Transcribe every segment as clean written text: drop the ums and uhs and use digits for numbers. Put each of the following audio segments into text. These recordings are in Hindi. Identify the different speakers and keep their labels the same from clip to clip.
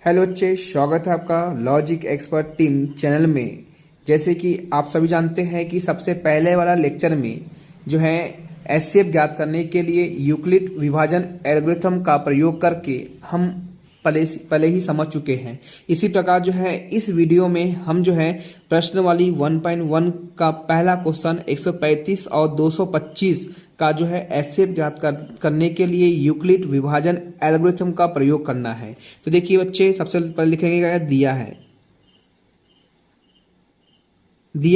Speaker 1: हेलो बच्चे, स्वागत है आपका लॉजिक एक्सपर्ट टीम चैनल में। जैसे कि आप सभी जानते हैं कि सबसे पहले वाला लेक्चर में जो है एचसीएफ ज्ञात करने के लिए यूक्लिड विभाजन एल्गोरिथम का प्रयोग करके हम पहले ही समझ चुके हैं। इसी प्रकार जो है इस वीडियो में हम जो है प्रश्नवाली 1.1 का पहला क्वेश्चन 135 और 225 का जो है एचसीएफ ज्ञात करने के लिए यूक्लिड विभाजन एल्गोरिथम का प्रयोग करना है। तो देखिए बच्चे, सबसे पहले लिखेंगे क्या दिया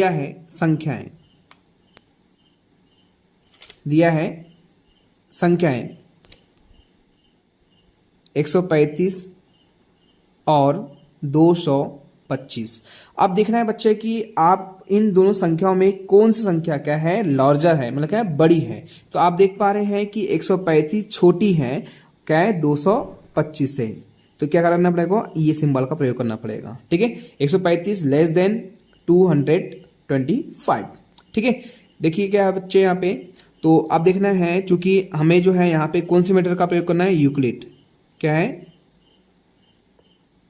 Speaker 1: है संख्याएं, दिया है संख्याएं 135 और 225। अब देखना है बच्चे कि आप इन दोनों संख्याओं में कौन सी संख्या क्या है लार्जर है, मतलब क्या है बड़ी है। तो आप देख पा रहे हैं कि 135 छोटी है, क्या है 225 से। तो क्या करना पड़ेगा, ये सिंबल का प्रयोग करना पड़ेगा। ठीक है, 135 लेस देन 225। ठीक है, देखिए क्या है बच्चे यहाँ पे, तो आप देखना है चूंकि हमें जो है यहाँ पे कौन सी मेथड का प्रयोग करना है, यूक्लिड, क्या है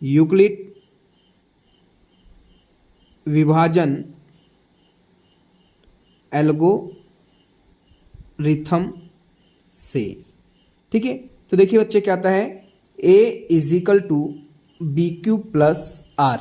Speaker 1: यूक्लिड विभाजन एल्गोरिथम से। ठीक है, तो देखिए बच्चे क्या आता है, a is equal to b cube plus r,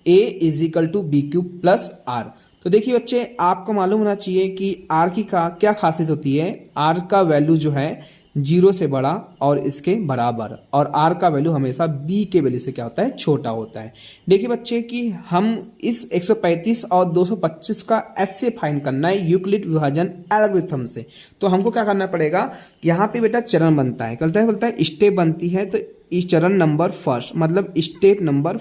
Speaker 1: a is equal to b cube plus r. तो देखिए बच्चे, आपको मालूम होना चाहिए कि r की का क्या खासियत होती है। r का वैल्यू जो है 0 से बड़ा और इसके बराबर, और r का वैल्यू हमेशा b के वैल्यू से क्या होता है, छोटा होता है। देखिए बच्चे कि हम इस 135 और 225 का ऐसे फाइंड करना है यूक्लिड विभाजन एल्गोरिथम से। तो हमको क्या करना पड़ेगा, यहाँ पे बेटा चरण बनता है, बोलता है स्टेप बनती है। तो इस चरण नंबर फर्स्ट, मतलब स्टेप नंबर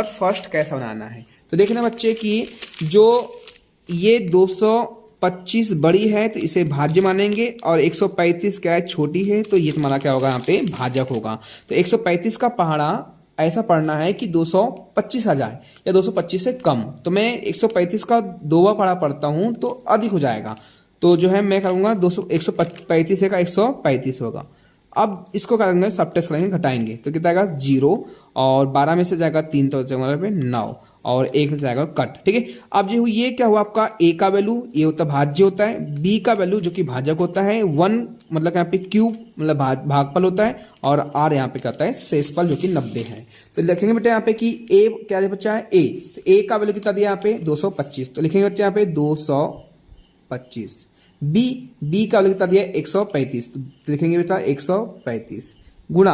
Speaker 1: फर्स्ट कैसा बनाना है। तो देखना बच्चे कि जो ये 225 बड़ी है तो इसे भाज्य मानेंगे, और 135 क्या है, छोटी है, तो ये तुम्हारा क्या होगा, यहाँ पे भाजक होगा। तो 135 का पहाड़ा ऐसा पढ़ना है कि 225 आ जाए या 225 से कम। तो मैं 135 का 2वां पहाड़ा पढ़ता हूँ तो अधिक हो जाएगा। तो जो है मैं करूँगा 135 का 135 होगा। अब इसको करेंगे सबट्रैक्ट करेंगे, घटाएंगे, तो कितना आएगा 0, और 12 में से जाएगा 3 तो पे 9, और 1 में से जाएगा कट। ठीक है, अब जो ये क्या हुआ आपका, a का वैल्यू ये होता है भाज्य होता है, b का वैल्यू जो कि भाजक होता है, 1 मतलब यहाँ पे क्यूब मतलब भागफल होता है, और r यहाँ पे कहता है शेषफल जो कि 90 है। तो लिखेंगे बेटा यहाँ पे कि a क्या बच्चा है, a, तो a का वैल्यू कितना दिया यहाँ पे 225, तो लिखेंगे बच्चे यहाँ पे 225। बी का वैल्यू कितना दिया है 135, तो लिखेंगे बेटा 135 गुणा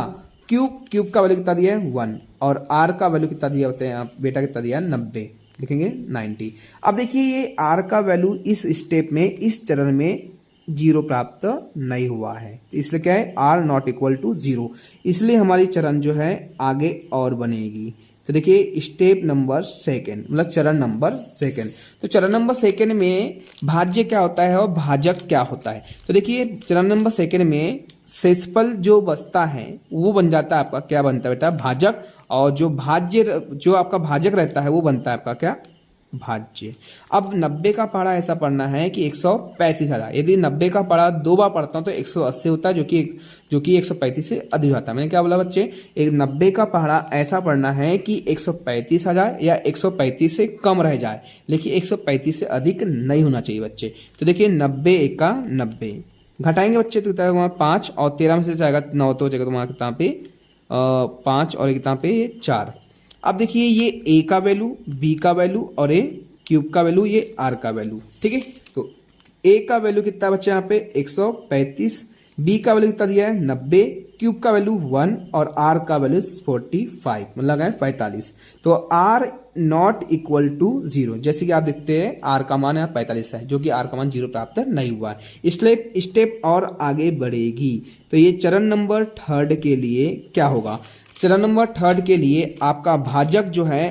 Speaker 1: क्यूब का वैल्यू कितना दिया है 1, और आर का वैल्यू कितना दिया होता है यहाँ बेटा, कितना दिया है 90, लिखेंगे 90। अब देखिए ये आर का वैल्यू इस स्टेप में, इस चरण में 0 प्राप्त नहीं हुआ है, तो इसलिए क्या है आर नॉट इक्वल टू 0, इसलिए हमारी चरण जो है आगे और बनेगी। तो देखिए स्टेप नंबर सेकेंड, मतलब चरण नंबर सेकेंड। तो चरण नंबर सेकेंड में भाज्य क्या होता है और भाजक क्या होता है। तो देखिए चरण नंबर सेकेंड में शेषफल जो बचता है वो बन जाता है आपका, क्या बनता है बेटा, भाजक, और जो भाज्य जो आपका भाजक रहता है वो बनता है आपका क्या, भाज्य। अब 90 का पहाड़ा ऐसा पढ़ना है कि 135 आ जाए। यदि 90 का पहाड़ा 2 बार पढ़ता हूँ तो 180 होता है, जो कि 135 से अधिक जाता है। मैंने क्या बोला बच्चे, एक 90 का पहाड़ा ऐसा पढ़ना है कि 135 आ जाए या 135 से कम रह जाए, लेकिन 135 से अधिक नहीं होना चाहिए बच्चे। तो देखिए 90 एक का 90, घटाएंगे बच्चे तो कितना होगा 5, और 13 में से जाएगा 9, तो जगह तुम्हारा कितना पे 5, और कितना पे 4। अब देखिए ये a का वैल्यू, b का वैल्यू, और a क्यूब का वैल्यू, ये r का वैल्यू। ठीक है, तो a का वैल्यू कितना बच्चे यहाँ पे 135, b का वैल्यू कितना दिया है 90, क्यूब का वैल्यू 1, और r का वैल्यू 45, मतलब है 45। तो r नॉट इक्वल टू 0, जैसे कि आप देखते हैं r का मान यहाँ 45 है, जो कि r का मान 0 प्राप्त नहीं हुआ है, इसलिए स्टेप और आगे बढ़ेगी। तो ये चरण नंबर थर्ड के लिए क्या होगा, चरण नंबर थर्ड के लिए आपका भाजक जो है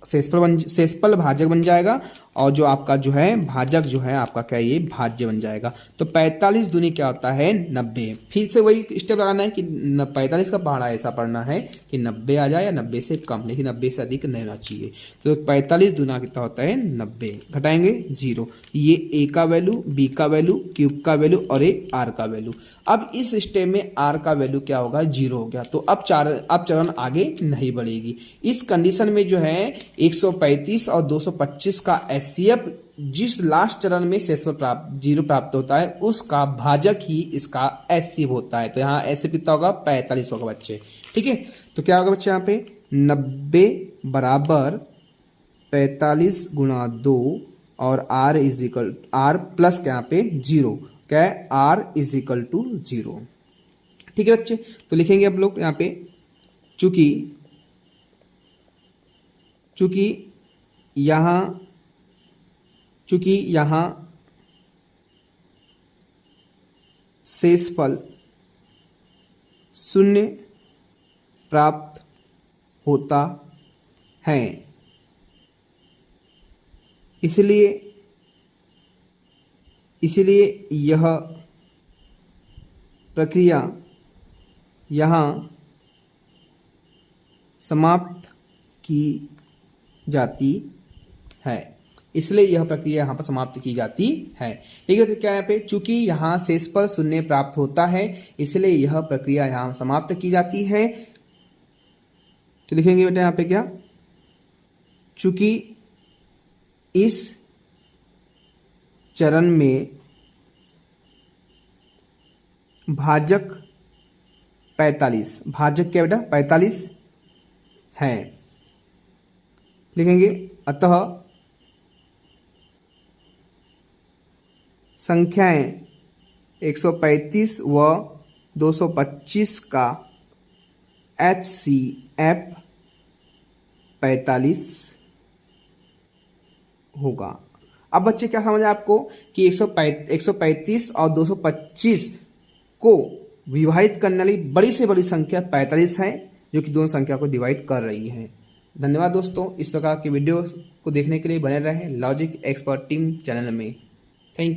Speaker 1: शेषफल भाजक बन जाएगा, और जो आपका जो है भाजक जो है आपका क्या ये भाज्य बन जाएगा। तो 45 दूनी क्या होता है 90। फिर से वही स्टेप लगाना है कि 45 का पहाड़ा ऐसा पढ़ना है कि 90 आ जाए या 90 से कम, लेकिन 90 से अधिक नहीं होना चाहिए। तो 45 दूना कितना होता है 90, घटाएंगे 0। ये ए का वैल्यू, बी का वैल्यू, क्यूब का वैल्यू और ये आर का वैल्यू। अब इस स्टेप में आर का वैल्यू क्या होगा 0 हो गया। तो अब चरण आगे नहीं बढ़ेगी। इस कंडीशन में जो है 135 और 225 का एचसीएफ जिस लास्ट चरण में शेषफल प्राप्त 0 प्राप्त होता है उसका भाजक ही इसका एचसीएफ होता है। तो यहाँ एचसीएफ कितना होगा 45 होगा बच्चे। ठीक है, तो क्या होगा बच्चे यहाँ पे 90 बराबर 45 गुणा 2 और आर इजिकल आर प्लस क्या यहाँ पे 0, क्या है आर इजिकल टू 0। ठीक है बच्चे, तो लिखेंगे अब लोग यहाँ पे चूंकि यहाँ शेषफल 0 प्राप्त होता है, इसलिए यह प्रक्रिया यहाँ समाप्त की जाती है। इसलिए यह प्रक्रिया यहाँ पर समाप्त की जाती है। ठीक है, तो क्या यहाँ पे चूंकि यहाँ शेषफल 0 प्राप्त होता है इसलिए यह प्रक्रिया यहाँ समाप्त की जाती है। तो लिखेंगे बेटा यहाँ पे क्या, चूंकि इस चरण में भाजक 45, भाजक क्या बेटा 45 है, लिखेंगे अतः संख्याएं 135 व 225 का HCF 45 होगा। अब बच्चे क्या समझ आया आपको कि 135 और 225 को विभाजित करने वाली बड़ी से बड़ी संख्या 45 है जो कि दोनों संख्या को डिवाइड कर रही है। धन्यवाद दोस्तों, इस प्रकार की वीडियो को देखने के लिए बने रहें लॉजिक एक्सपर्ट टीम चैनल में। Thank you.